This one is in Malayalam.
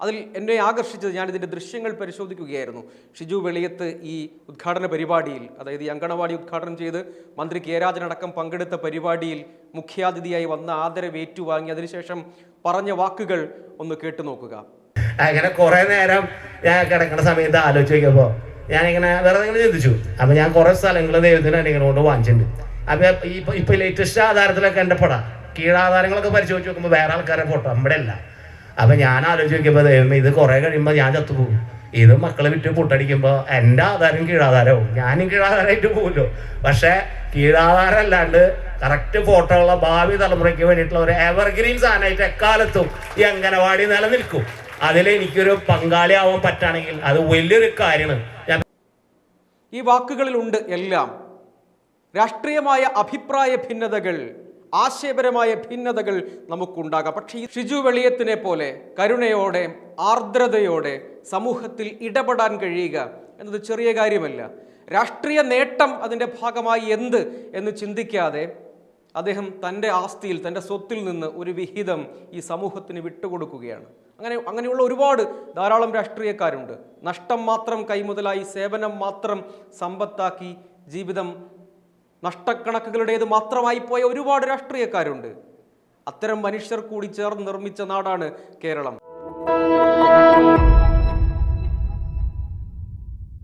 അതിൽ എന്നെ ആകർഷിച്ചത്, ഞാനിതിൻ്റെ ദൃശ്യങ്ങൾ പരിശോധിക്കുകയായിരുന്നു. ഷിജു വെളിയത്ത് ഈ ഉദ്ഘാടന പരിപാടിയിൽ, അതായത് ഈ അങ്കണവാടി ഉദ്ഘാടനം ചെയ്ത് മന്ത്രി കെ രാജനടക്കം പങ്കെടുത്ത പരിപാടിയിൽ മുഖ്യാതിഥിയായി വന്ന ആദരവ് ഏറ്റുവാങ്ങി അതിനുശേഷം പറഞ്ഞ വാക്കുകൾ ഒന്ന് കേട്ടു നോക്കുക. അങ്ങനെ കുറെ നേരം ഞാൻ കിടക്കുന്ന സമയത്ത് ആലോചിച്ച് നോക്കിയപ്പോൾ ഞാനിങ്ങനെ വെറുതെ ഇങ്ങനെ ചിന്തിച്ചു. അപ്പം ഞാൻ കുറേ സ്ഥലങ്ങൾ ദൈവത്തിന് ഇങ്ങനെ കൊണ്ട് വാങ്ങിച്ചിട്ടുണ്ട്. അപ്പം ഇപ്പം ലേറ്റസ്റ്റ് ആധാരത്തിലൊക്കെ എൻ്റെ പടം കീഴാധാരങ്ങളൊക്കെ പരിശോധിച്ച് നോക്കുമ്പോൾ വേറെ ആൾക്കാരെ ഫോട്ടോ നമ്മുടെ അല്ല. അപ്പം ഞാൻ ആലോചിച്ച് നോക്കിയപ്പോൾ ദൈവം ഇത് കുറേ കഴിയുമ്പോൾ ഞാൻ ചത്തുപോകും. ഇത് മക്കളെ വിറ്റ് പുട്ടടിക്കുമ്പോൾ എൻ്റെ ആധാരം കീഴാധാരവും ഞാനും കീഴാധാരമായിട്ട് പോകുമല്ലോ. പക്ഷേ കീഴാധാരം അല്ലാണ്ട് കറക്റ്റ് ഫോട്ടോ ഉള്ള ഭാവി തലമുറയ്ക്ക് വേണ്ടിയിട്ടുള്ള ഒരു എവർഗ്രീൻ സാധനമായിട്ട് എക്കാലത്തും ഈ അംഗനവാടി നിലനിൽക്കും. അതിലെനിക്കൊരു പങ്കാളിയാവാൻ പറ്റുകയാണെങ്കിൽ അത് വലിയൊരു കാര്യമാണ്. ഈ വാക്കുകളിലുണ്ട് എല്ലാം. രാഷ്ട്രീയമായ അഭിപ്രായ ഭിന്നതകൾ, ആശയപരമായ ഭിന്നതകൾ നമുക്കുണ്ടാകാം. പക്ഷേ ഈ ഷിജു വെളിയത്തിനെ പോലെ കരുണയോടെ ആർദ്രതയോടെ സമൂഹത്തിൽ ഇടപെടാൻ കഴിയുക എന്നത് ചെറിയ കാര്യമല്ല. രാഷ്ട്രീയ നേട്ടം അതിൻ്റെ ഭാഗമായി എന്ത് എന്ന് ചിന്തിക്കാതെ അദ്ദേഹം തൻ്റെ ആസ്തിയിൽ, തൻ്റെ സ്വത്തിൽ നിന്ന് ഒരു വിഹിതം ഈ സമൂഹത്തിന് വിട്ടുകൊടുക്കുകയാണ്. അങ്ങനെയുള്ള ഒരുപാട് ധാരാളം രാഷ്ട്രീയക്കാരുണ്ട്. നഷ്ടം മാത്രം കൈമുതലായി, സേവനം മാത്രം സമ്പത്താക്കി, ജീവിതം നഷ്ടക്കണക്കുകളുടേത് മാത്രമായി പോയ ഒരുപാട് രാഷ്ട്രീയക്കാരുണ്ട്. അത്തരം മനുഷ്യർ കൂടി ചേർന്ന് നിർമ്മിച്ച നാടാണ് കേരളം.